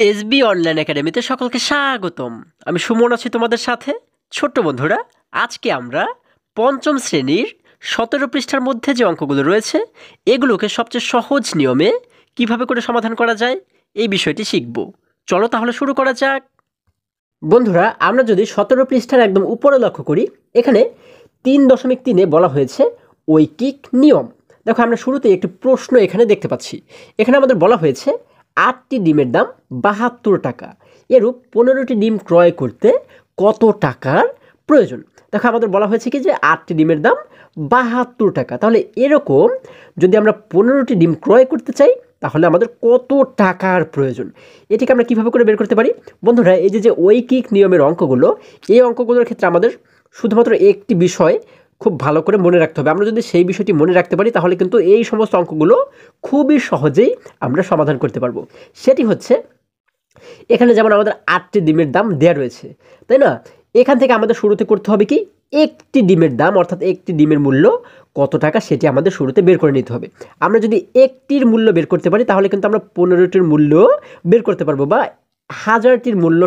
SB online একাডেমিতে সকলকে স্বাগতম। আমি সুমন আছি তোমাদের সাথে। ছোট্ট বন্ধুরা, আজকে আমরা পঞ্চম শ্রেণীর 17 পৃষ্ঠার মধ্যে যে অঙ্কগুলো রয়েছে এগুলোকে সবচেয়ে সহজ নিয়মে কিভাবে করে সমাধান করা যায় এই বিষয়টি শিখব। চলো তাহলে শুরু করা যাক। বন্ধুরা, আমরা যদি 17 পৃষ্ঠার একদম উপরে লক্ষ্য করি, এখানে 3.3-এ বলা হয়েছে ঐকিক নিয়ম। দেখো, আমরা শুরুতে একটি প্রশ্ন এখানে দেখতে পাচ্ছি। এখানে আমাদের বলা হয়েছে 8টি ডিমের দাম 72 টাকা। এরূপ 15টি ডিম ক্রয় করতে কত টাকার প্রয়োজন? দেখো, আমাদের বলা হয়েছে কি যে 8টি ডিমের দাম 72 টাকা। তাহলে এরকম যদি আমরা 15টি ডিম ক্রয় করতে চাই তাহলে আমাদের কত টাকার প্রয়োজন? এটিকে আমরা কিভাবে করে বের করতে পারি? বন্ধুরা, এই যে ঐকিক নিয়মের অঙ্কগুলো, এই অঙ্কগুলোর ক্ষেত্রে আমাদের শুধুমাত্র একটি বিষয় খুব ভালো করে মনে রাখতে হবে। আমরা যদি সেই বিষয়টি মনে রাখতে পারি তাহলে কিন্তু এই সমস্ত অঙ্কগুলো খুবই সহজেই আমরা সমাধান করতে পারবো। সেটি হচ্ছে, এখানে যেমন আমাদের 8টি ডিমের দাম দেয়া রয়েছে, তাই না? এখান থেকে আমাদের শুরুতে করতে হবে কি, একটি ডিমের দাম অর্থাৎ একটি ডিমের মূল্য কত টাকা সেটি আমাদের শুরুতে বের করে নিতে হবে। আমরা যদি একটির মূল্য বের করতে পারি তাহলে কিন্তু আমরা 15টির মূল্য বের করতে পারবো, বা 1000টির মূল্য,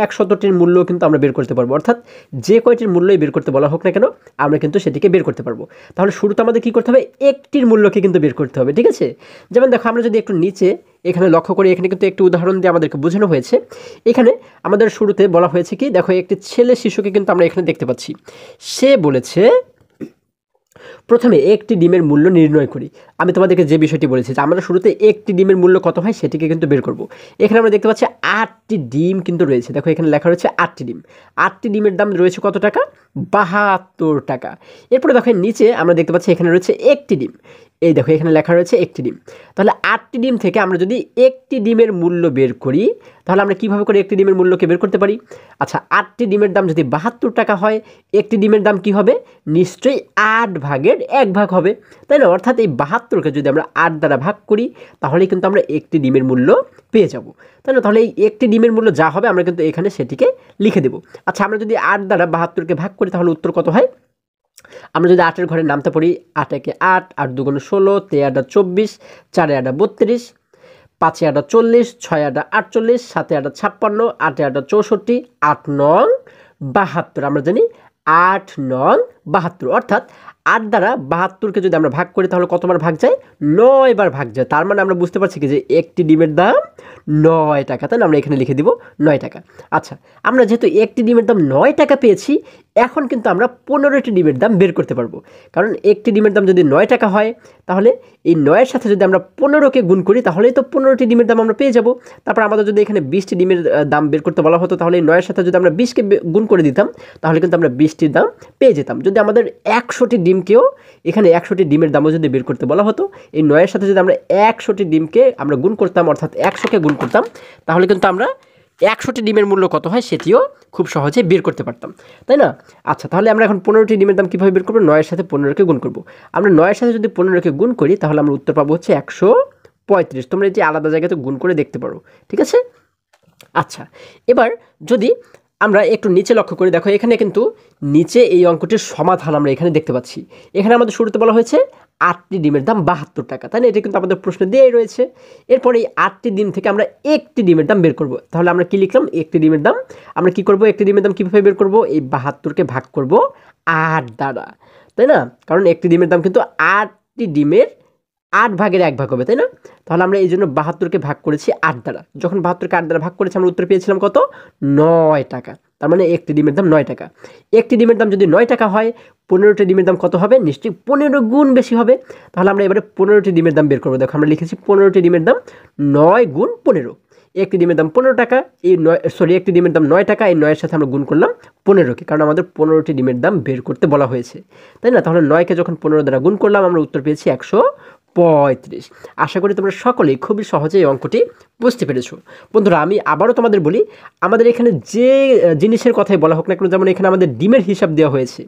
100টির মূল্য কিন্তু আমরা বের করতে পারবো। অর্থাৎ যে কয়টির মূল্যই বের করতে বলা হোক না কেন আমরা কিন্তু সেটিকে বের করতে পারবো। তাহলে শুরুতে আমাদের কী করতে হবে? একটির মূল্যকে কিন্তু বের করতে হবে, ঠিক আছে? যেমন দেখো, আমরা যদি একটু নিচে এখানে লক্ষ্য করি, এখানে কিন্তু একটি উদাহরণ দিয়ে আমাদেরকে বোঝানো হয়েছে। এখানে আমাদের শুরুতে বলা হয়েছে কি, দেখো, একটি ছেলে শিশুকে কিন্তু আমরা এখানে দেখতে পাচ্ছি। সে বলেছে, প্রথমে একটি ডিমের মূল্য নির্ণয় করি। আমি তোমাদেরকে যে বিষয়টি বলেছি যে আমরা শুরুতে একটি ডিমের মূল্য কত হয় সেটিকে কিন্তু বের করব। এখানে আমরা দেখতে পাচ্ছি 8টি ডিম কিন্তু রয়েছে। দেখো, এখানে লেখা রয়েছে 8টি ডিম। 8টি ডিমের দাম রয়েছে কত টাকা? 72 টাকা। এরপরে দেখো, নিচে আমরা দেখতে পাচ্ছি এখানে রয়েছে একটি ডিম। এই দেখো, এখানে লেখা রয়েছে একটি ডিম। তাহলে 8টি ডিম থেকে আমরা যদি একটি ডিমের মূল্য বের করি তাহলে আমরা কীভাবে করে একটি ডিমের মূল্যকে বের করতে পারি? আচ্ছা, 8টি ডিমের দাম যদি 72 টাকা হয়, একটি ডিমের দাম কি হবে? নিশ্চয়ই 8 ভাগের 1 ভাগ হবে, তাই না? অর্থাৎ এই 72কে যদি আমরা 8 দ্বারা ভাগ করি তাহলে কিন্তু আমরা একটি ডিমের মূল্য পেয়ে যাব, তাই না? তাহলে এই একটি ডিমের মূল্য যা হবে আমরা কিন্তু এখানে সেটিকে লিখে দেব। আচ্ছা, আমরা যদি 8 দ্বারা 72কে ভাগ করি তাহলে উত্তর কত হয়? আমরা যদি 8-এর ঘরে নামতে পারি, 8 একে 8, 8 দুগুণে 16, 3 আটা 24, 4 আটা 32, 5 আটা 40, 6 আটা 48, 7 আটা 56, 8 আটা 64, 8 নং 72। আমরা জানি 8 নং 72, অর্থাৎ 8 দ্বারা 72কে যদি আমরা ভাগ করি তাহলে কতবার ভাগ যায়? 9 বার ভাগ যায়। তার মানে আমরা বুঝতে পারছি কি যে একটি ডিমের দাম 9 টাকা, তাই না? আমরা এখানে লিখে দিব 9 টাকা। আচ্ছা, আমরা যেহেতু একটি ডিমের দাম 9 টাকা পেয়েছি, এখন কিন্তু আমরা 15টি ডিমের দাম বের করতে পারবো। কারণ একটি ডিমের দাম যদি 9 টাকা হয় তাহলে এই 9-এর সাথে যদি আমরা 15কে গুণ করি তাহলেই তো 15টি ডিমের দাম আমরা পেয়ে যাব। তারপর আমাদের যদি এখানে 20টি ডিমের দাম বের করতে বলা হতো তাহলে এই 9-এর সাথে যদি আমরা 20কে গুণ করে দিতাম তাহলে কিন্তু আমরা 20টির দাম পেয়ে যেতাম। যদি আমাদের 100টি ডিমকেও, এখানে 100টি ডিমের দামও যদি বের করতে বলা হতো, এই 9-এর সাথে যদি আমরা 100টি ডিমকে আমরা গুণ করতাম, অর্থাৎ 100কে গুণ করতাম, তাহলে কিন্তু আমরা 100টি ডিমের মূল্য কত হয় সেটিও খুব সহজে বের করতে পারতাম, তাই না? আচ্ছা, তাহলে আমরা এখন 15টি ডিমের দাম কীভাবে বের করবো? 9-এর সাথে 15কে গুণ করব। আমরা 9-এর সাথে যদি 15কে গুণ করি তাহলে আমরা উত্তর পাবো হচ্ছে 135। তোমরা এটি আলাদা জায়গাতে গুণ করে দেখতে পারো, ঠিক আছে? আচ্ছা, এবার যদি আমরা একটু নিচে লক্ষ্য করি, দেখো এখানে কিন্তু নিচে এই অঙ্কটির সমাধান আমরা এখানে দেখতে পাচ্ছি। এখানে আমাদের শুরুতে বলা হয়েছে 8টি ডিমের দাম 72 টাকা, তাই না? এটা কিন্তু আমাদের প্রশ্ন দিয়েই রয়েছে। এরপর এই 8টি ডিম থেকে আমরা একটি ডিমের দাম বের করব। তাহলে আমরা কি লিখলাম? একটি ডিমের দাম। আমরা কি করব? একটি ডিমের দাম কীভাবে বের করব? এই 72কে ভাগ করব 8 দ্বারা, তাই না? কারণ একটি ডিমের দাম কিন্তু 8টি ডিমের 8 ভাগের 1 ভাগ হবে, তাই না? তাহলে আমরা এই জন্য 72কে ভাগ করেছি 8 দ্বারা। যখন 72কে 8 দ্বারা ভাগ করেছি আমরা উত্তর পেয়েছিলাম কত? 9 টাকা। তার মানে একটি ডিমের দাম 9 টাকা। একটি ডিমের দাম যদি 9 টাকা হয়, 15টি ডিমের দাম কত হবে? নিশ্চয়ই 15 গুণ বেশি হবে। তাহলে আমরা এবারে 15টি ডিমের দাম বের করবো। দেখো, আমরা লিখেছি 15টি ডিমের দাম 9 গুণ 15। একটি ডিমের দাম 15 টাকা, একটি ডিমের দাম 9 টাকা, এই 9-এর সাথে আমরা গুণ করলাম 15কে, কারণ আমাদের 15টি ডিমের দাম বের করতে বলা হয়েছে, তাই না? তাহলে 9কে যখন 15 দ্বারা গুণ করলাম আমরা উত্তর পেয়েছি 135। আশা করি তোমরা সকলেই খুবই সহজে এই অঙ্কটি বুঝতে পেরেছো। বন্ধুরা, আমি আবারও তোমাদের বলি, আমাদের এখানে যে জিনিসের কথাই বলা হোক না কেন, যেমন এখানে আমাদের ডিমের হিসাব দেওয়া হয়েছে,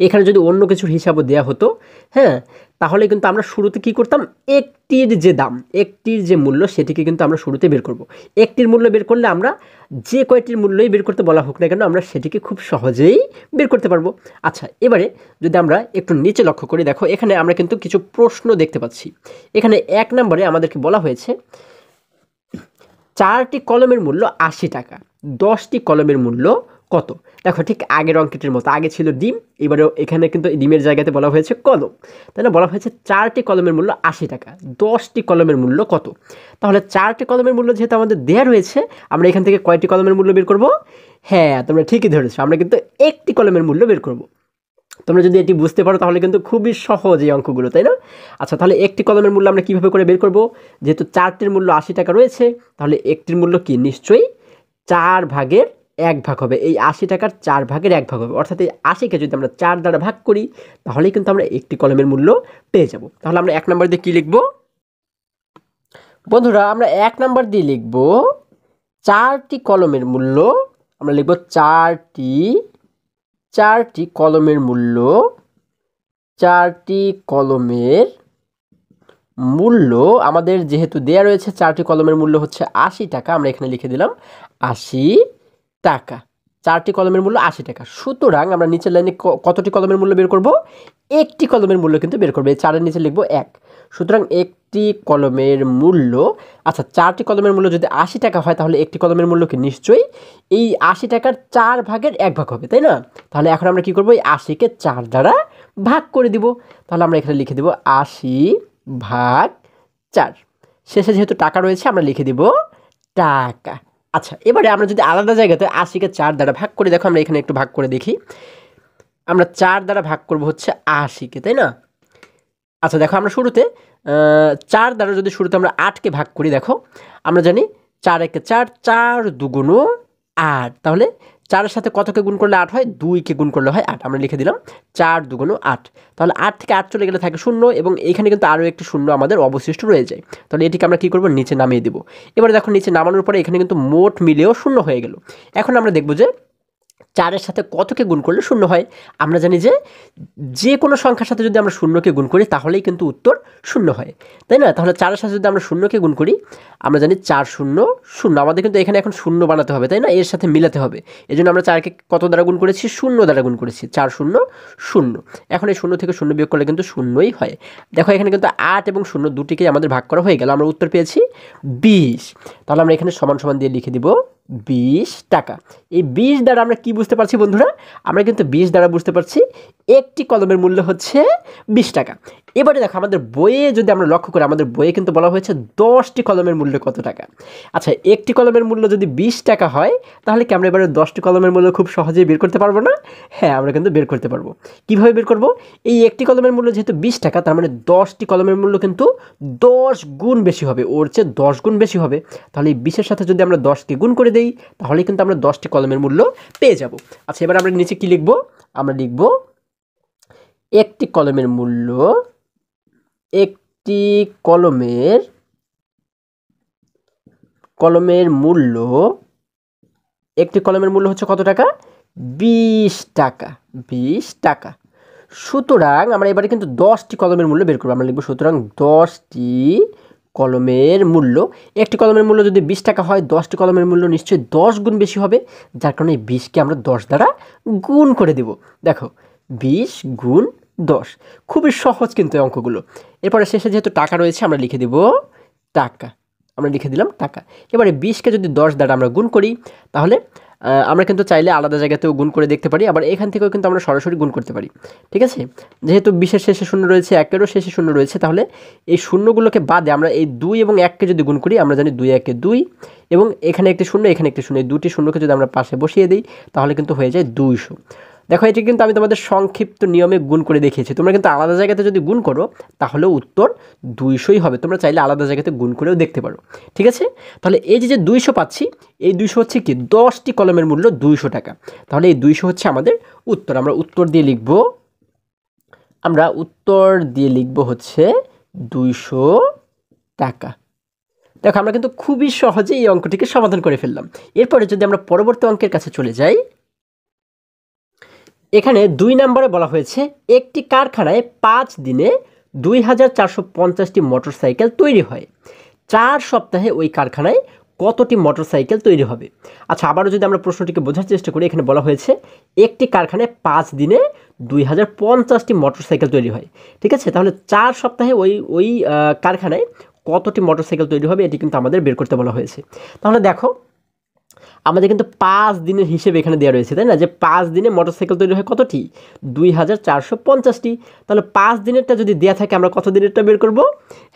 এখানে যদি অন্য কিছুর হিসাবও দেওয়া হতো, হ্যাঁ, তাহলে কিন্তু আমরা শুরুতে কি করতাম? একটির যে দাম, একটির যে মূল্য সেটিকে কিন্তু আমরা শুরুতে বের করব। একটির মূল্য বের করলে আমরা যে কয়টির মূল্যই বের করতে বলা হোক না কেন আমরা সেটিকে খুব সহজেই বের করতে পারবো। আচ্ছা, এবারে যদি আমরা একটু নিচে লক্ষ্য করি, দেখো এখানে আমরা কিন্তু কিছু প্রশ্ন দেখতে পাচ্ছি। এখানে 1 নম্বরে আমাদেরকে বলা হয়েছে 4টি কলমের মূল্য 80 টাকা, 10টি কলমের মূল্য কত? দেখো ঠিক আগের অঙ্কটির মতো, আগে ছিল ডিম, এবারেও এখানে কিন্তু ডিমের জায়গাতে বলা হয়েছে কলম, তাই না? বলা হয়েছে 4টি কলমের মূল্য 80 টাকা, 10টি কলমের মূল্য কত? তাহলে 4টি কলমের মূল্য যেহেতু আমাদের দেয়া রয়েছে, আমরা এখান থেকে কয়টি কলমের মূল্য বের করব? হ্যাঁ, তোমরা ঠিকই ধরেছো, আমরা কিন্তু একটি কলমের মূল্য বের করব। তোমরা যদি এটি বুঝতে পারো তাহলে কিন্তু খুবই সহজ এই অঙ্কগুলো, তাই না? আচ্ছা, তাহলে একটি কলমের মূল্য আমরা কীভাবে করে বের করব? যেহেতু 4টির মূল্য 80 টাকা রয়েছে, তাহলে একটির মূল্য কি? নিশ্চয়ই 4 ভাগের 1 ভাগ হবে। এই 80 টাকার 4 ভাগের 1 ভাগ হবে, অর্থাৎ এই 80কে যদি আমরা 4 দ্বারা ভাগ করি তাহলেই কিন্তু আমরা একটি কলমের মূল্য পেয়ে যাব। তাহলে আমরা 1 নম্বর দিয়ে কী লিখব বন্ধুরা? আমরা 1 নম্বর দিয়ে লিখব 4টি কলমের মূল্য। আমরা লিখব 4টি কলমের মূল্য, 4টি কলমের মূল্য আমাদের যেহেতু দেয়া রয়েছে 4টি কলমের মূল্য হচ্ছে 80 টাকা, আমরা এখানে লিখে দিলাম 80 টাকা। 4টি কলমের মূল্য 80 টাকা। সুতরাং আমরা নিচের লাইনে কতটি কলমের মূল্য বের করব? একটি কলমের মূল্য কিন্তু বের করবে। এই 4-এর নিচে লিখব 1। সুতরাং একটি কলমের মূল্য, আচ্ছা 4টি কলমের মূল্য যদি 80 টাকা হয় তাহলে একটি কলমের মূল্য কি? নিশ্চয়ই এই 80 টাকার 4 ভাগের 1 ভাগ হবে, তাই না? তাহলে এখন আমরা কি করব? এই 80কে 4 দ্বারা ভাগ করে দিব। তাহলে আমরা এখানে লিখে দেব 80 ভাগ 4। শেষে যেহেতু টাকা রয়েছে আমরা লিখে দিব টাকা। আচ্ছা, এবারে আমরা যদি আলাদা জায়গাতে 80কে 4 দ্বারা ভাগ করি, দেখো আমরা এখানে একটু ভাগ করে দেখি। আমরা 4 দ্বারা ভাগ করব হচ্ছে 80কে, তাই না? আচ্ছা দেখো, আমরা শুরুতে 4 দ্বারা যদি শুরুতে আমরা 8কে ভাগ করি, দেখো আমরা জানি 4 একে 4, 4 দুগুণ 8। তাহলে 4-এর সাথে কতকে গুণ করলে 8 হয়? 2কে গুণ করলে হয় 8। আমরা লিখে দিলাম 4 দুগুণ 8। তাহলে 8 থেকে 8 চলে গেলে থাকে 0, এবং এইখানে কিন্তু আরও একটি শূন্য আমাদের অবশিষ্ট রয়ে যায়। তাহলে এটিকে আমরা কী করব? নিচে নামিয়ে দেবো। এবারে দেখো নিচে নামানোর পরে এখানে কিন্তু মোট মিলেও 0 হয়ে গেল। এখন আমরা দেখব যে 4-এর সাথে কতকে গুণ করলে 0 হয়? আমরা জানি যে কোনো সংখ্যার সাথে যদি আমরা 0কে গুণ করি তাহলেই কিন্তু উত্তর 0 হয়, তাই না? তাহলে 4-এর সাথে যদি আমরা 0কে গুণ করি, আমরা জানি 4 0 0। আমাদের কিন্তু এখানে এখন 0 বানাতে হবে, তাই না? এর সাথে মিলাতে হবে। এই জন্য আমরা 4কে কত দ্বারা গুণ করেছি? 0 দ্বারা গুণ করেছি। 4 0 0। এখন এই 0 থেকে 0 বিয়োগ করলে কিন্তু 0ই হয়। দেখো এখানে কিন্তু 8 এবং 0 দুটিকেই আমাদের ভাগ করা হয়ে গেল। আমরা উত্তর পেয়েছি 20। তাহলে আমরা এখানে সমান সমান দিয়ে লিখে দিব 20 টাকা। এই 20 দ্বারা আমরা কি বুঝতে পারছি বন্ধুরা? আমরা কিন্তু 20 দ্বারা বুঝতে পারছি একটি কলমের মূল্য হচ্ছে 20 টাকা। এবারে দেখো আমাদের বইয়ে যদি আমরা লক্ষ্য করি, আমাদের বইয়ে কিন্তু বলা হয়েছে 10টি কলমের মূল্য কত টাকা। আচ্ছা, একটি কলমের মূল্য যদি 20 টাকা হয় তাহলে কি আমরা এবারে 10টি কলমের মূল্য খুব সহজেই বের করতে পারবো না? হ্যাঁ, আমরা কিন্তু বের করতে পারবো। কীভাবে বের করব? এই একটি কলমের মূল্য যেহেতু 20 টাকা, তার মানে 10টি কলমের মূল্য কিন্তু 10 গুণ বেশি হবে, ওর চেয়ে 10 গুণ বেশি হবে। তাহলে এই 20-এর সাথে যদি আমরা 10কে গুণ করে দেই তাহলে কিন্তু আমরা 10টি কলমের মূল্য পেয়ে যাব। আচ্ছা, এবার আমরা নিচে কি লিখব? আমরা লিখব একটি কলমের মূল্য, একটি কলমের মূল্য, একটি কলমের মূল্য হচ্ছে কত টাকা? 20 টাকা। 20 টাকা। সুতরাং আমরা এবারে কিন্তু 10টি কলমের মূল্য বের করব। আমরা লিখব সুতরাং 10টি কলমের মূল্য। একটি কলমের মূল্য যদি 20 টাকা হয়, 10টি কলমের মূল্য নিশ্চয়ই 10 গুণ বেশি হবে, যার কারণে 20কে আমরা 10 দ্বারা গুণ করে দেব। দেখো 20 গুণ 10। খুবই সহজ কিন্তু এই অঙ্কগুলো। এরপরে শেষে যেহেতু টাকা রয়েছে আমরা লিখে দেব টাকা। আমরা লিখে দিলাম টাকা। এবারে 20কে যদি 10 দ্বারা আমরা গুণ করি তাহলে আমরা কিন্তু চাইলে আলাদা জায়গাতেও গুণ করে দেখতে পারি, আবার এখান থেকেও কিন্তু আমরা সরাসরি গুণ করতে পারি। ঠিক আছে? যেহেতু 20-এর শেষে 0 রয়েছে, 1-এরও শেষে 0 রয়েছে, তাহলে এই শূন্যগুলোকে বাদে আমরা এই 2 এবং 1কে যদি গুণ করি, আমরা জানি 2 1 2, এবং এখানে একটি 0 এখানে একটি 0, এই দুটি শূন্যকে যদি আমরা পাশে বসিয়ে দিই তাহলে কিন্তু হয়ে যায় 200। দেখো এটি কিন্তু আমি তোমাদের সংক্ষিপ্ত নিয়মে গুণ করে দেখিয়েছি। তোমরা কিন্তু আলাদা জায়গাতে যদি গুণ করো তাহলেও উত্তর 200ই হবে। তোমরা চাইলে আলাদা জায়গাতে গুণ করেও দেখতে পারো। ঠিক আছে? তাহলে এই যে 200 পাচ্ছি, এই 200 হচ্ছে কি? 10টি কলমের মূল্য 200 টাকা। তাহলে এই 200 হচ্ছে আমাদের উত্তর। আমরা উত্তর দিয়ে লিখব হচ্ছে 200 টাকা। দেখো আমরা কিন্তু খুবই সহজে এই অঙ্কটিকে সমাধান করে ফেললাম। এরপরে যদি আমরা পরবর্তী অঙ্কের কাছে চলে যাই, এখানে 2 নম্বরে বলা হয়েছে একটি কারখানায় 5 দিনে 2450টি মোটরসাইকেল তৈরি হয়। 4 সপ্তাহে ওই কারখানায় কতটি মোটরসাইকেল তৈরি হবে? আচ্ছা, আবারও যদি আমরা প্রশ্নটিকে বোঝার চেষ্টা করি, এখানে বলা হয়েছে একটি কারখানায় 5 দিনে 2050টি মোটরসাইকেল তৈরি হয়। ঠিক আছে? তাহলে 4 সপ্তাহে ওই কারখানায় কতটি মোটরসাইকেল তৈরি হবে এটি কিন্তু আমাদের বের করতে বলা হয়েছে। তাহলে দেখো আমাদের কিন্তু 5 দিনের হিসেব এখানে দেওয়া রয়েছে, তাই না? যে 5 দিনে মোটরসাইকেল তৈরি হয় কতটি? 2450টি। তাহলে 5 দিনেরটা যদি দেওয়া থাকে আমরা কত দিনেরটা বের করব?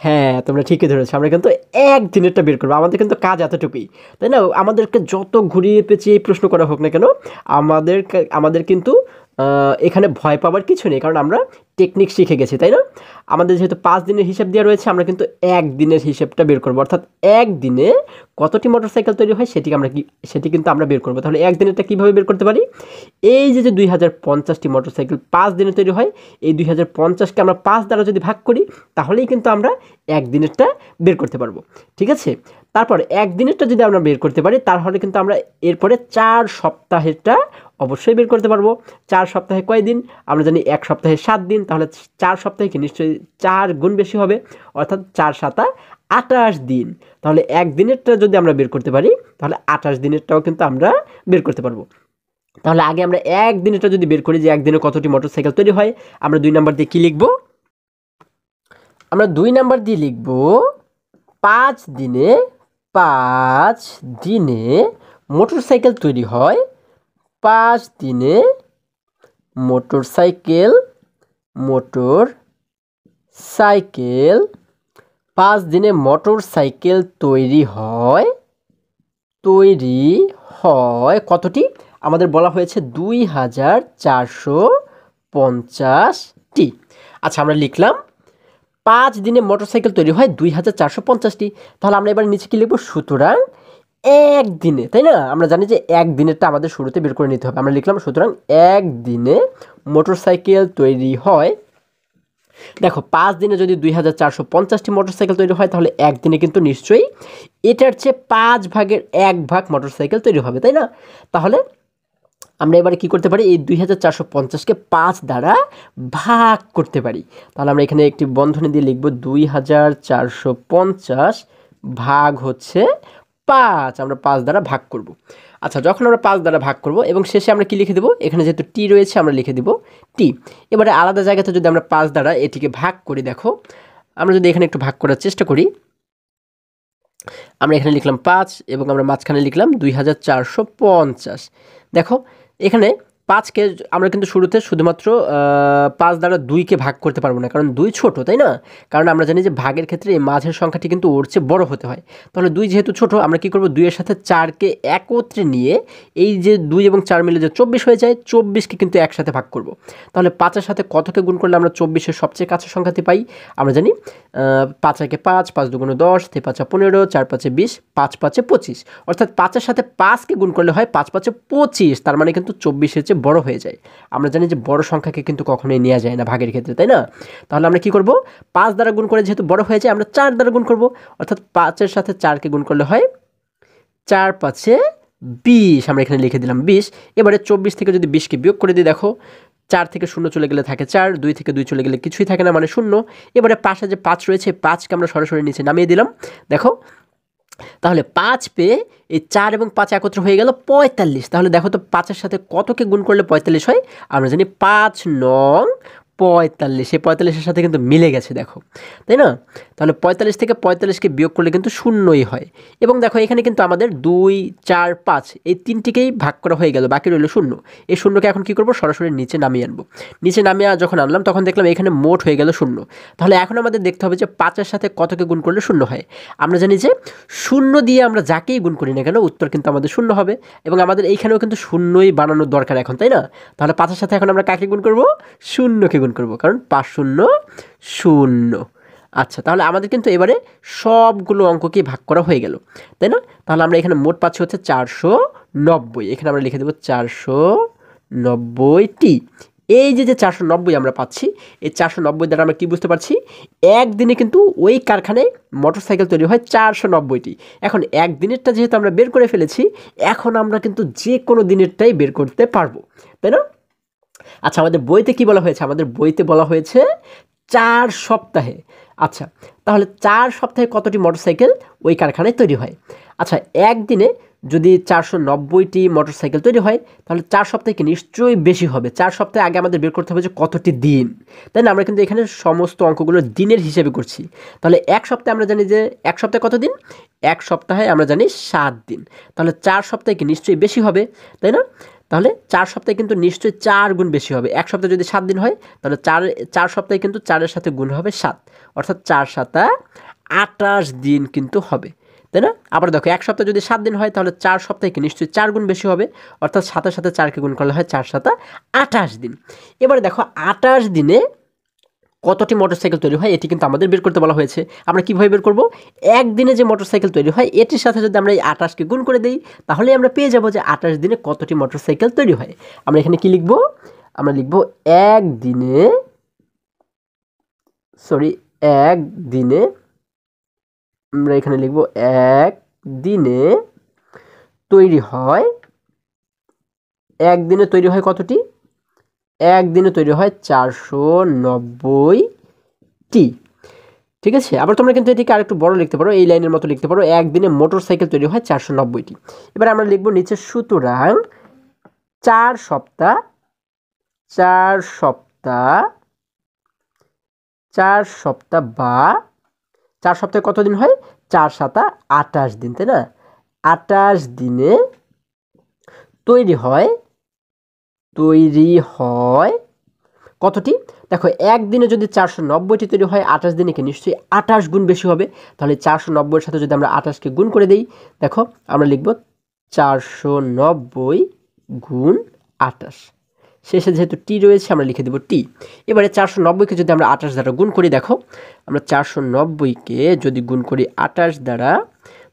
হ্যাঁ, তোমরা ঠিকই ধরেছো, আমরা কিন্তু 1 দিনেরটা বের করবো। আমাদের কিন্তু কাজ এতটুকুই, তাই না? আমাদেরকে যত ঘুরিয়ে পেঁচিয়ে প্রশ্ন করা হোক না কেন, আমাদের কিন্তু এখানে ভয় পাওয়ার কিছু নেই, কারণ আমরা টেকনিক শিখে গেছি, তাই না? আমাদের যেহেতু 5 দিনের হিসাব দেওয়া রয়েছে, আমরা কিন্তু 1 দিনের হিসাবটা বের করবো, অর্থাৎ 1 দিনে কতটি মোটরসাইকেল তৈরি হয় সেটি কিন্তু আমরা বের করবো। তাহলে 1 দিনেরটা কীভাবে বের করতে পারি? এই যে 2050টি মোটরসাইকেল 5 দিনে তৈরি হয়, এই 2050কে আমরা 5 দ্বারা যদি ভাগ করি তাহলেই কিন্তু আমরা 1 দিনেরটা বের করতে পারবো। ঠিক আছে? তারপর 1 দিনেরটা যদি আমরা বের করতে পারি তাহলে কিন্তু আমরা এরপরে 4 সপ্তাহেরটা অবশ্যই বের করতে পারবো। 4 সপ্তাহে কয় দিন? আমরা জানি 1 সপ্তাহে 7 দিন, তাহলে 4 সপ্তাহে কি নিশ্চয়ই 4 গুণ বেশি হবে, অর্থাৎ 4 7 28 দিন। তাহলে 1 দিনেরটা যদি আমরা বের করতে পারি তাহলে 28 দিনেরটাও কিন্তু আমরা বের করতে পারবো। তাহলে আগে আমরা 1 দিনেরটা যদি বের করি যে 1 দিনে কতটি মোটরসাইকেল তৈরি হয়, আমরা 2 নাম্বার দিয়ে কি লিখব? আমরা 2 নাম্বার দিয়ে লিখব 5 দিনে মোটরসাইকেল তৈরি হয়, 5 দিনে মোটরসাইকেল 5 দিনে মোটরসাইকেল তৈরি হয় কতটি? আমাদের বলা হয়েছে 2450টি। আচ্ছা, আমরা লিখলাম 5 দিনে মোটরসাইকেল তৈরি হয় 2450টি। তাহলে আমরা এবার নিচে কি লিখব? সুতরাং 1 দিনে, তাই না? আমরা জানি যে 1 দিনেরটা আমাদের শুরুতে বের করে নিতে হবে। আমরা লিখলাম সুতরাং 1 দিনে মোটরসাইকেল তৈরি হয়। দেখো 5 দিনে যদি 2450টি মোটরসাইকেল তৈরি হয় তাহলে 1 দিনে কিন্তু নিশ্চয়ই এটার চেয়ে 5 ভাগের 1 ভাগ মোটরসাইকেল তৈরি হবে, তাই না? তাহলে আমরা এবারে কি করতে পারি? এই 2450কে 5 দ্বারা ভাগ করতে পারি। তাহলে আমরা এখানে একটি বন্ধনী দিয়ে লিখব 2450 ভাগ হচ্ছে 5। আমরা 5 দ্বারা ভাগ করব। আচ্ছা, যখন আমরা 5 দ্বারা ভাগ করব এবং শেষে আমরা কি লিখে দেব? এখানে যেহেতু টি রয়েছে আমরা লিখে দেব টি। এবারে আলাদা জায়গাতে যদি আমরা 5 দ্বারা এটিকে ভাগ করি, দেখো আমরা যদি এখানে একটু ভাগ করার চেষ্টা করি, আমরা এখানে লিখলাম 5 এবং আমরা মাঝখানে লিখলাম 2450। দেখো এখানে 5কে আমরা কিন্তু শুরুতে শুধুমাত্র 5 দ্বারা 2কে ভাগ করতে পারবো না, কারণ 2 ছোট, তাই না? কারণ আমরা জানি যে ভাগের ক্ষেত্রে এই মাঝের সংখ্যাটি কিন্তু ওর চেয়ে বড় হতে হয়। তাহলে 2 যেহেতু ছোট, আমরা কি করব? 2 এর সাথে 4কে একত্রে নিয়ে এই যে 2 এবং 4 মিলে যে 24 হয়ে যায়, 24কে কিন্তু একসাথে ভাগ করব। তাহলে 5 এর সাথে কতকে গুণ করলে আমরা 24-এর সবচেয়ে কাছের সংখ্যাটি পাই? আমরা জানি 5 একে 5, 5 দুগুণে 10, 3 5 15, 4 5 20, 5 5 25। অর্থাৎ 5 এর সাথে 5কে গুণ করলে হয় 5 5 25, তার মানে কিন্তু 24-এর চেয়ে বড় হয়ে যায়। আমরা জানি যে বড় সংখ্যাকে কিন্তু কখনোই নেওয়া যায় না ভাগের ক্ষেত্রে, তাই না? তাহলে আমরা কি করব? 5 দ্বারা গুণ করে যেহেতু বড় হয়ে যায়, আমরা 4 দ্বারা গুণ করব, অর্থাৎ 5 এর সাথে 4কে গুণ করলে হয় 4 5 20। আমরা এখানে লিখে দিলাম 20। এবারে 24 থেকে যদি 20কে বিয়োগ করে দিই, দেখো 4 থেকে 0 চলে গেলে থাকে 4, 2 থেকে 2 চলে গেলে কিছুই থাকে না, মানে 0। এবারে পাশে যে 5 রয়েছে, 5কে আমরা সরাসরি নিচে নামিয়ে দিলাম। দেখো তাহলে 5 পেয়ে এই 4 এবং 5 একত্র হয়ে গেল 45। তাহলে দেখো তো 5 এর সাথে কতকে গুণ করলে 45 হয়? আমরা জানি 5 নং 45। এই 45-এর সাথে কিন্তু মিলে গেছে, দেখো, তাই না? তাহলে 45 থেকে 45কে বিয়োগ করলে কিন্তু শূন্যই হয়। এবং দেখো এখানে কিন্তু আমাদের 2 4 5 এই তিনটিকেই ভাগ করা হয়ে গেল, বাকি রইল 0। এই শূন্যকে এখন কি করব? সরাসরি নিচে নামিয়ে আনবো। নিচে নামিয়ে যখন আনলাম তখন দেখলাম এখানে মোট হয়ে গেল 0। তাহলে এখন আমাদের দেখতে হবে যে 5 এর সাথে কতকে গুণ করলে 0 হয়। আমরা জানি যে 0 দিয়ে আমরা যাকেই গুণ করি না কেন উত্তর কিন্তু আমাদের 0 হবে, এবং আমাদের এইখানেও কিন্তু 0ই বানানোর দরকার এখন, তাই না? তাহলে 5 এর সাথে এখন আমরা কাকে গুণ করব? 0কে গুণ করব, কারণ 5 0 0। আচ্ছা, তাহলে আমাদের কিন্তু এবারে সবগুলো অঙ্ককেই ভাগ করা হয়ে গেল, তাই না? তাহলে আমরা এখানে মোট পাচ্ছি হচ্ছে 490। এখানে আমরা লিখে দেবো 490টি। এই যে 490 আমরা পাচ্ছি, এই 490 দ্বারা আমরা কি বুঝতে পারছি? একদিনে কিন্তু ওই কারখানায় মোটরসাইকেল তৈরি হয় 490টি। এখন একদিনেরটা যেহেতু আমরা বের করে ফেলেছি, এখন আমরা কিন্তু যে কোনো দিনেরটাই বের করতে পারবো, তাই না? আচ্ছা, আমাদের বইতে কি বলা হয়েছে? আমাদের বইতে বলা হয়েছে 4 সপ্তাহে। আচ্ছা, তাহলে 4 সপ্তাহে কতটি মোটরসাইকেল ওই কারখানায় তৈরি হয়? আচ্ছা, একদিনে যদি 490টি মোটরসাইকেল তৈরি হয় তাহলে 4 সপ্তাহে কি নিশ্চয়ই বেশি হবে। 4 সপ্তাহে আগে আমাদের বের করতে হবে যে কতটি দিন, তাই না? আমরা কিন্তু এখানে সমস্ত অঙ্কগুলো দিনের হিসেবে করছি। তাহলে 1 সপ্তাহে আমরা জানি যে 1 সপ্তাহে কত দিন? 1 সপ্তাহে আমরা জানি 7 দিন। তাহলে 4 সপ্তাহে কি নিশ্চয়ই বেশি হবে, তাই না? তাহলে 4 সপ্তাহে কিন্তু নিশ্চয়ই 4 গুণ বেশি হবে। 1 সপ্তাহে যদি 7 দিন হয় তাহলে 4 সপ্তাহে কিন্তু 4 এর সাথে গুণ হবে 7, অর্থাৎ 4 7 28 দিন কিন্তু হবে, তাই না? আবার দেখো 1 সপ্তাহে যদি 7 দিন হয় তাহলে 4 সপ্তাহে কি নিশ্চয়ই 4 গুণ বেশি হবে, অর্থাৎ 7 এর সাথে 4কে গুণ করলে হয় 4 7 28 দিন। এবারে দেখো 28 দিনে কতটি মোটরসাইকেল তৈরি হয় এটি কিন্তু আমাদের বের করতে বলা হয়েছে। আমরা কীভাবে বের করব? একদিনে যে মোটরসাইকেল তৈরি হয় এটির সাথে যদি আমরা এই 28কে গুণ করে দিই তাহলেই আমরা পেয়ে যাব যে 28 দিনে কতটি মোটরসাইকেল তৈরি হয়। আমরা এখানে কি লিখব? আমরা লিখব একদিনে আমরা এখানে লিখব একদিনে তৈরি হয়, একদিনে তৈরি হয় কতটি? একদিনে তৈরি হয় 490টি। ঠিক আছে, আবার তোমরা কিন্তু এটিকে আরেকটু বড় লিখতে পারো, এই লাইনের মতো লিখতে পারো, একদিনে মোটরসাইকেল তৈরি হয় 490টি। এবার আমরা লিখব নিচে সুতরাং 4 সপ্তাহ 4 সপ্তাহ বা 4 সপ্তাহে কত দিন হয়? 4 7 28 দিন, তাই না? 28 দিনে তৈরি হয় কতটি? দেখো একদিনে যদি 490টি তৈরি হয় 28 দিনে কি নিশ্চয়ই 28 গুণ বেশি হবে। তাহলে 490 এর সাথে যদি আমরা 28কে গুণ করে দিই, দেখো আমরা লিখব 490 গুণ 28, শেষে যেহেতু টি রয়েছে আমরা লিখে দেব টি। এবারে 490কে যদি আমরা 28 দ্বারা গুণ করি, দেখো আমরা 490কে যদি গুণ করি 28 দ্বারা,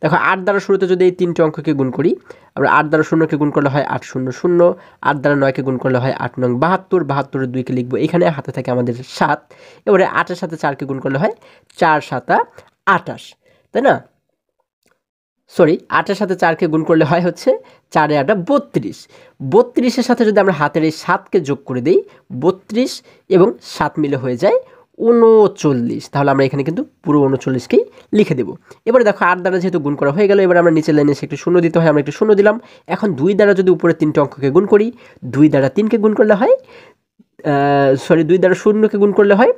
দেখো 8 দ্বারা শুরুতে যদি এই 3টি অঙ্ককে গুণ করি, আমরা 8 দ্বারা 0কে গুণ করলে হয় 8 0 0, 8 দ্বারা 9কে গুণ করলে হয় 8 9 72, 72-এর 2কে লিখবো এখানে, হাতে থাকে আমাদের 7। এবারে 8-এর সাথে 4কে গুণ করলে হয় 4 7 28, তাই না? সরি, 8-এর সাথে 4কে গুণ করলে হয় হচ্ছে 4 8 32, 32-এর সাথে যদি আমরা হাতের এই 7কে যোগ করে দিই, 32 এবং 7 মিলে হয়ে যায় 39। তাহলে আমরা এখানে কিন্তু পুরো 39কেই লিখে দেব। এবারে দেখো 8 দ্বারা যেহেতু গুণ করা হয়ে গেল, এবার আমরা নিচের লাইনে এসে একটু শূন্য দিতে হয়, আমরা একটু শূন্য দিলাম। এখন 2 দ্বারা যদি উপরে 3টে অঙ্ককে গুণ করি, 2 দ্বারা 3কে গুণ করলে হয় 2 দ্বারা 0কে গুণ করলে হয়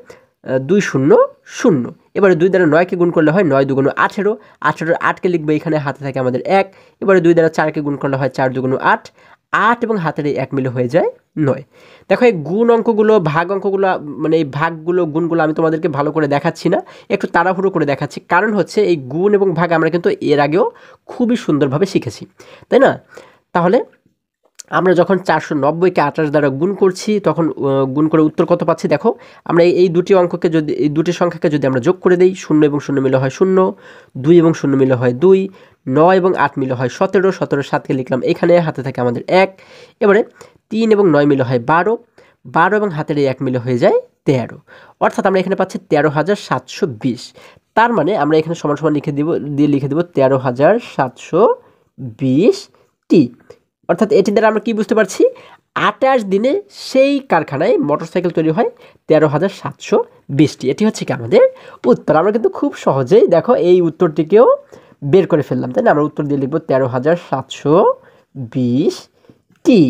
2 0 0। এবারে 2 দ্বারা 9কে গুণ করলে হয় 9 2 18, 18-এর 8কে লিখবো এখানে, হাতে থাকে আমাদের 1। এবারে 2 দ্বারা 4কে গুণ করলে হয় 4 2 8, 8 এবং হাতের এই 1 মিলে হয়ে যায় 9। দেখো এই গুণ অঙ্কগুলো, ভাগ অঙ্কগুলো, মানে এই ভাগগুলো গুণগুলো আমি তোমাদেরকে ভালো করে দেখাচ্ছি না, একটু তাড়াহুড়ো করে দেখাচ্ছি, কারণ হচ্ছে এই গুণ এবং ভাগ আমরা কিন্তু এর আগেও খুবই সুন্দরভাবে শিখেছি, তাই না? তাহলে আমরা যখন 490কে 28 দ্বারা গুণ করছি তখন গুণ করে উত্তর কত পাচ্ছি? দেখো আমরা এই দুটি অঙ্ককে যদি, এই দুটি সংখ্যাকে যদি আমরা যোগ করে দেই, 0 এবং 0 মিলে হয় 0, 2 এবং 0 মিলে হয় 2, 9 এবং 8 মিলে হয় 17, 17-এর 7কে লিখলাম এখানে, হাতে থাকে আমাদের 1। এবারে 3 এবং 9 মিলে হয় 12, 12 এবং হাতের এই 1 মিলে হয়ে যায় 13, অর্থাৎ আমরা এখানে পাচ্ছি 13,720। তার মানে আমরা এখানে সমান সমান লিখে দেব 13,720টি। অর্থাৎ এটি দ্বারা আমরা কি বুঝতে পারছি? 28 দিনে সেই কারখানায় মোটরসাইকেল তৈরি হয় 13,720টি। এটি হচ্ছে কি আমাদের উত্তর। আমরা কিন্তু খুব সহজেই দেখো এই উত্তরটিকেও বের করে ফেললাম, তাই না? আমরা উত্তর দিয়ে লিখব 13,720টি।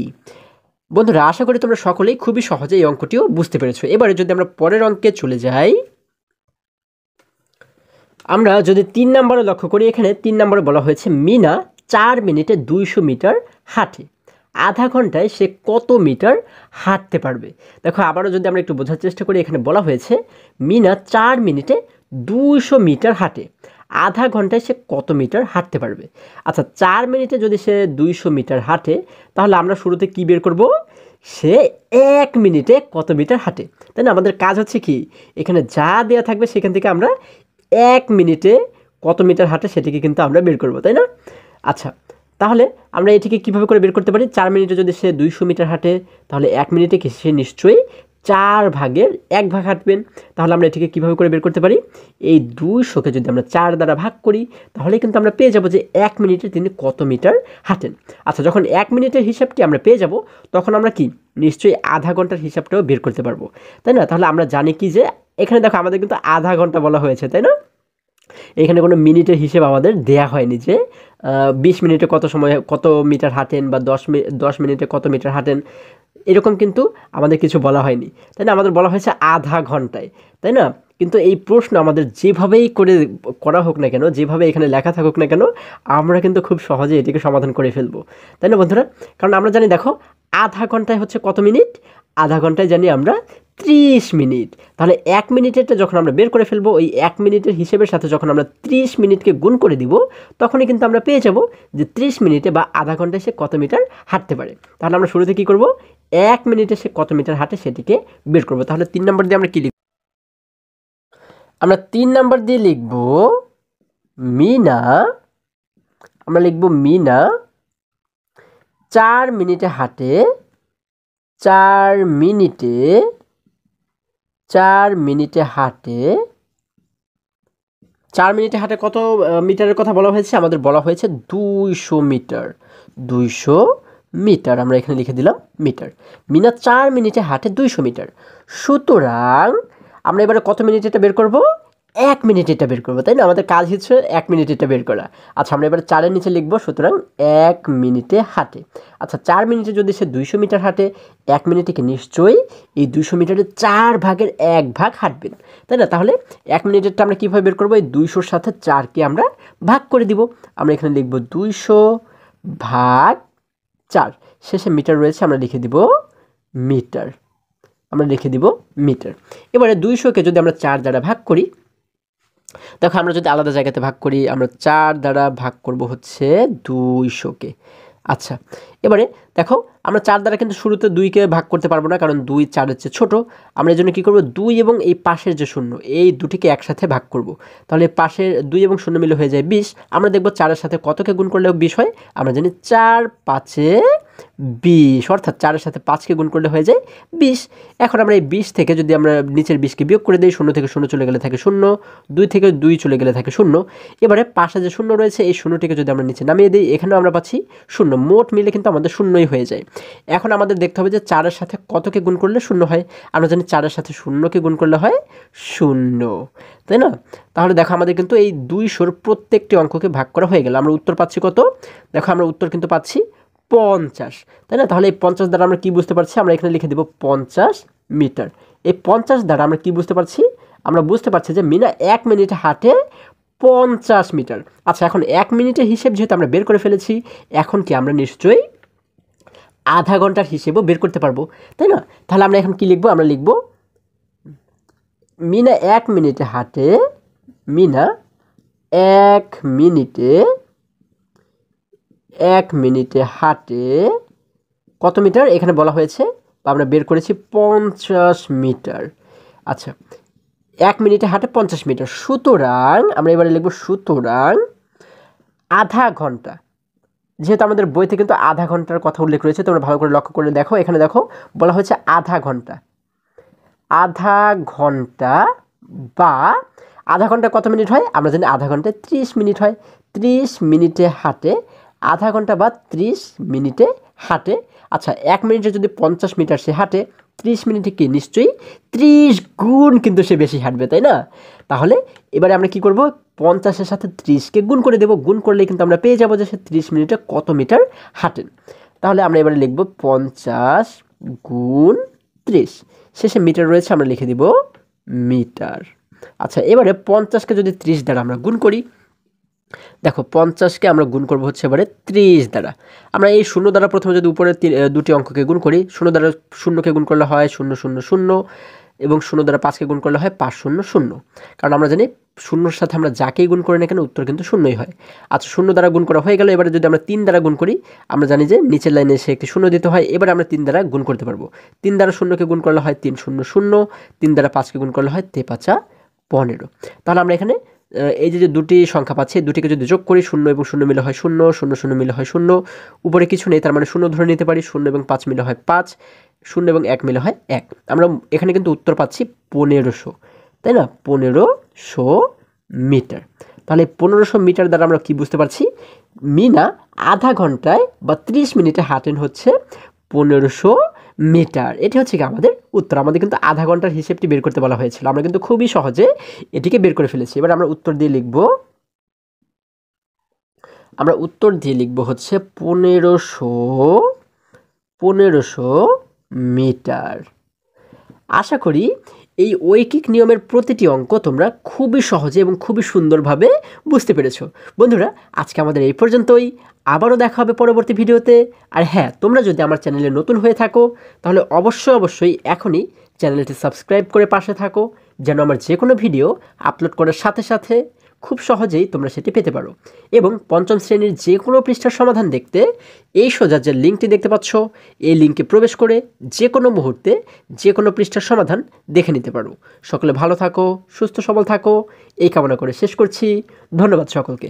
বন্ধুরা, আশা করি তোমরা সকলেই খুবই সহজে এই অঙ্কটিও বুঝতে পেরেছো। এবারে যদি আমরা পরের অঙ্কে চলে যাই, আমরা যদি 3 নম্বরে লক্ষ্য করি, এখানে 3 নম্বরে বলা হয়েছে মিনা 4 মিনিটে 200 মিটার হাঁটে, আধা ঘন্টায় সে কত মিটার হাঁটতে পারবে? দেখো আবারও যদি আমরা একটু বোঝার চেষ্টা করি, এখানে বলা হয়েছে মিনা 4 মিনিটে 200 মিটার হাঁটে, আধা ঘন্টায় সে কত মিটার হাঁটতে পারবে? আচ্ছা, 4 মিনিটে যদি সে 200 মিটার হাঁটে তাহলে আমরা শুরুতে কি বের করব? সে 1 মিনিটে কত মিটার হাঁটে, তাই না? আমাদের কাজ হচ্ছে কি, এখানে যা দেওয়া থাকবে সেখান থেকে আমরা 1 মিনিটে কত মিটার হাঁটে সেটিকে কিন্তু আমরা বের করব, তাই না? আচ্ছা, তাহলে আমরা এটিকে কিভাবে করে বের করতে পারি? 4 মিনিটে যদি সে 200 মিটার হাঁটে তাহলে 1 মিনিটে কি সে নিশ্চয়ই 4 ভাগের 1 ভাগ হাঁটবেন। তাহলে আমরা এটিকে কিভাবে করে বের করতে পারি? এই 200কে যদি আমরা 4 দ্বারা ভাগ করি তাহলে কিন্তু আমরা পেয়ে যাব যে 1 মিনিটে তিনি কত মিটার হাঁটেন। আচ্ছা, যখন 1 মিনিটের হিসাবটি আমরা পেয়ে যাব তখন আমরা কি নিশ্চয়ই আধা ঘন্টার হিসাবটাও বের করতে পারবো, তাই না? তাহলে আমরা জানি কি যে এখানে দেখো আমাদের কিন্তু আধা ঘন্টা বলা হয়েছে, তাই না? এখানে কোনো মিনিটের হিসেব আমাদের দেয়া হয়নি যে 20 মিনিটে কত সময় কত মিটার হাঁটেন বা 10 মিনিটে কত মিটার হাঁটেন, এরকম কিন্তু আমাদের কিছু বলা হয়নি, তাই না? আমাদের বলা হয়েছে আধা ঘন্টায়, তাই না? কিন্তু এই প্রশ্ন আমাদের যেভাবেই করা হোক না কেন, যেভাবে এখানে লেখা থাকুক না কেন, আমরা কিন্তু খুব সহজে এটিকে সমাধান করে ফেলবো, তাই না বন্ধুরা? কারণ আমরা জানি, দেখো আধা ঘন্টায় হচ্ছে কত মিনিট? আধা ঘন্টায় জানি আমরা 30 মিনিট। তাহলে 1 মিনিটেরটা যখন আমরা বের করে ফেলবো, ওই 1 মিনিটের হিসেবের সাথে যখন আমরা 30 মিনিটকে গুণ করে দিব, তখনই কিন্তু আমরা পেয়ে যাব যে 30 মিনিটে বা আধা ঘন্টায় সে কত মিটার হাঁটতে পারে। তাহলে আমরা শুরুতে কী করব? 1 মিনিটে সে কত মিটার হাঁটে সেটিকে বের করব। তাহলে 3 নম্বর দিয়ে আমরা কী লিখব? আমরা 3 নম্বর দিয়ে লিখব মিনা। আমরা লিখব মিনা 4 মিনিটে হাঁটে। 4 মিনিটে হাঁটে। 4 মিনিটে হাঁটে কত মিটারের কথা বলা হয়েছে? আমাদের বলা হয়েছে 200 মিটার। 200 মিটার আমরা এখানে লিখে দিলাম মিটার। মিনা 4 মিনিটে হাঁটে 200 মিটার। সুতরাং আমরা এবারে কত মিনিট এটা বের করব? 1 মিনিট এটা বের করব, তাই না? আমাদের কাজ হচ্ছে 1 মিনিট এটা বের করা। আচ্ছা, আমরা এবারে 4-এর নিচে লিখব সুতরাং 1 মিনিটে হাঁটে। আচ্ছা, 4 মিনিটে যদি সে 200 মিটার হাঁটে, 1 মিনিটে কি নিশ্চয়ই এই 200 মিটারের 4 ভাগের 1 ভাগ হাঁটবেন, তাই না? তাহলে 1 মিনিটেরটা আমরা কীভাবে বের করবো? এই 200-র সাথে 4কে আমরা ভাগ করে দিব। আমরা এখানে লিখব 200 ভাগ 4, শেষে মিটার রয়েছে, আমরা লিখে দিব মিটার। আমরা লিখে দিব মিটার। এবারে 200-কে যদি আমরা 4 দ্বারা ভাগ করি, দেখো আমরা যদি আলাদা জায়গাতে ভাগ করি, আমরা 4 দ্বারা ভাগ করব হচ্ছে 200-কে। আচ্ছা, এবারে দেখো আমরা 4 দ্বারা কিন্তু শুরুতে 2-কে ভাগ করতে পারবো না, কারণ 2 4-এর চেয়ে ছোটো। আমরা এই জন্য কী করবো? 2 এবং এই পাশের যে শূন্য, এই দুটিকে একসাথে ভাগ করব। তাহলে পাশের 2 এবং শূন্য মিলে হয়ে যায় 20। আমরা দেখব 4-এর সাথে কতকে গুণ করলেও 20 হয়? আমরা জানি 4 5-এ 20, অর্থাৎ 4-এর সাথে 5কে গুণ করলে হয়ে যায় 20। এখন আমরা এই 20 থেকে যদি আমরা নিচের 20কে বিয়োগ করে দিই, 0 থেকে 0 চলে গেলে থাকে 0, 2 থেকে 2 চলে গেলে থাকে 0। এবারে পাশে যে শূন্য রয়েছে, এই শূন্যটিকে যদি আমরা নিচে নামিয়ে দিই, এখানেও আমরা পাচ্ছি 0। মোট মিলে কিন্তু আমাদের শূন্যই হয়ে যায়। এখন আমাদের দেখতে হবে যে 4-এর সাথে কতকে গুণ করলে 0 হয়? আমরা জানি 4-এর সাথে 0কে গুণ করলে হয় 0, তাই না? তাহলে দেখো আমাদের কিন্তু এই 200-র প্রত্যেকটি অঙ্ককে ভাগ করা হয়ে গেল। আমরা উত্তর পাচ্ছি কত? দেখো আমরা উত্তর কিন্তু পাচ্ছি 50, তাই না? তাহলে এই 50 দ্বারা আমরা কি বুঝতে পারছি? আমরা এখানে লিখে দেব 50 মিটার। এই 50 দ্বারা আমরা কি বুঝতে পারছি? আমরা বুঝতে পারছি যে মিনা 1 মিনিটে হাঁটে 50 মিটার। আচ্ছা, এখন 1 মিনিটের হিসেব যেহেতু আমরা বের করে ফেলেছি, এখন কি আমরা নিশ্চয়ই আধা ঘন্টার হিসেবও বের করতে পারবো, তাই না? তাহলে আমরা এখন কি লিখব? আমরা লিখব মিনা 1 মিনিটে হাঁটে। মিনা 1 মিনিটে হাঁটে কত মিটার? এখানে বলা হয়েছে বা আমরা বের করেছি 50 মিটার। আচ্ছা, 1 মিনিটে হাঁটে 50 মিটার। সুতরাং আমরা এবারে লিখব সুতরাং আধা ঘন্টা। যেহেতু আমাদের বইতে কিন্তু আধা ঘন্টার কথা উল্লেখ রয়েছে, তোমরা ভালো করে লক্ষ্য করে দেখো, এখানে দেখো বলা হয়েছে আধা ঘন্টা। আধা ঘন্টা বা আধা ঘন্টা কত মিনিট হয়? আমরা জানি আধা ঘন্টায় 30 মিনিট হয়। 30 মিনিটে হাঁটে। আধা ঘন্টা বা 30 মিনিটে হাঁটে। আচ্ছা, 1 মিনিটে যদি 50 মিটার সে হাঁটে, 30 মিনিটে কি নিশ্চয়ই 30 গুণ কিন্তু সে বেশি হাঁটবে, তাই না? তাহলে এবারে আমরা কি করব? 50-এর সাথে 30কে গুণ করে দেব। গুণ করলে কিন্তু আমরা পেয়ে যাব যে সে 30 মিনিটে কত মিটার হাঁটেন। তাহলে আমরা এবারে লিখব 50 গুণ 30, শেষে মিটার রয়েছে, আমরা লিখে দিব মিটার। আচ্ছা, এবারে 50-কে যদি 30 দ্বারা আমরা গুণ করি, দেখো 50-কে আমরা গুণ করব হচ্ছে এবারে 30 দ্বারা। আমরা এই 0 দ্বারা প্রথমে যদি উপরের দুটি অঙ্ককে গুণ করি, 0 দ্বারা 0কে গুণ করলে হয় 0 0 0 এবং 0 দ্বারা 5কে গুণ করলে হয় 5 0 0, কারণ আমরা জানি 0-র সাথে আমরা যাকেই গুণ করি না কেন উত্তর কিন্তু 0ই হয়। আচ্ছা, 0 দ্বারা গুণ করা হয়ে গেল। এবারে যদি আমরা 3 দ্বারা গুণ করি, আমরা জানি যে নিচের লাইনে এসে একটি 0 দিতে হয়। এবারে আমরা 3 দ্বারা গুণ করতে পারবো। 3 দ্বারা 0কে গুণ করলে হয় 3 0 0, 3 দ্বারা 5কে গুণ করলে হয় 3 5 15। তাহলে আমরা এখানে এই যে দুটি সংখ্যা পাচ্ছি, দুটিকে যদি যোগ করি, 0 এবং 0 মিলে হয় 0, 0 0 মিলে হয় 0, উপরে কিছু নেই, তার মানে 0 ধরে নিতে পারি। 0 এবং 5 মিলে হয় 5, 0 এবং 1 মিলে হয় 1। আমরা এখানে কিন্তু উত্তর পাচ্ছি 1500, তাই না? 1500 মিটার। তাহলে 1500 মিটার দ্বারা আমরা কি বুঝতে পারছি? মিনা আধা ঘন্টায় বা 30 মিনিটে হাঁটেন হচ্ছে 1500 মিটার। এটি হচ্ছে কি আমাদের উত্তর। আমাদের কিন্তু আধা ঘন্টার হিসেবটি বের করতে বলা হয়েছিল, আমরা কিন্তু খুবই সহজে এটিকে বের করে ফেলেছি। এবার আমরা উত্তর দিয়ে লিখব, আমরা উত্তর দিয়ে লিখব হচ্ছে 1500 মিটার। আশা করি এই ঐকিক নিয়মের প্রতিটি অঙ্ক তোমরা খুবই সহজে এবং খুবই সুন্দরভাবে বুঝতে পেরেছো। বন্ধুরা, আজকে আমাদের এই পর্যন্তই। আবারও দেখা হবে পরবর্তী ভিডিওতে। আর হ্যাঁ, তোমরা যদি আমার চ্যানেলে নতুন হয়ে থাকো তাহলে অবশ্যই এখনই চ্যানেলটি সাবস্ক্রাইব করে পাশে থাকো, যেন আমার যে কোনো ভিডিও আপলোড করার সাথে সাথে খুব সহজেই তোমরা সেটি পেতে পারো। এবং পঞ্চম শ্রেণীর যে কোনো পৃষ্ঠার সমাধান দেখতে এই সোজা যে লিঙ্কটি দেখতে পাচ্ছ, এই লিঙ্কে প্রবেশ করে যে কোনো মুহূর্তে যে কোনো পৃষ্ঠার সমাধান দেখে নিতে পারো। সকলে ভালো থাকো, সুস্থ সবল থাকো, এই কামনা করে শেষ করছি। ধন্যবাদ সকলকে।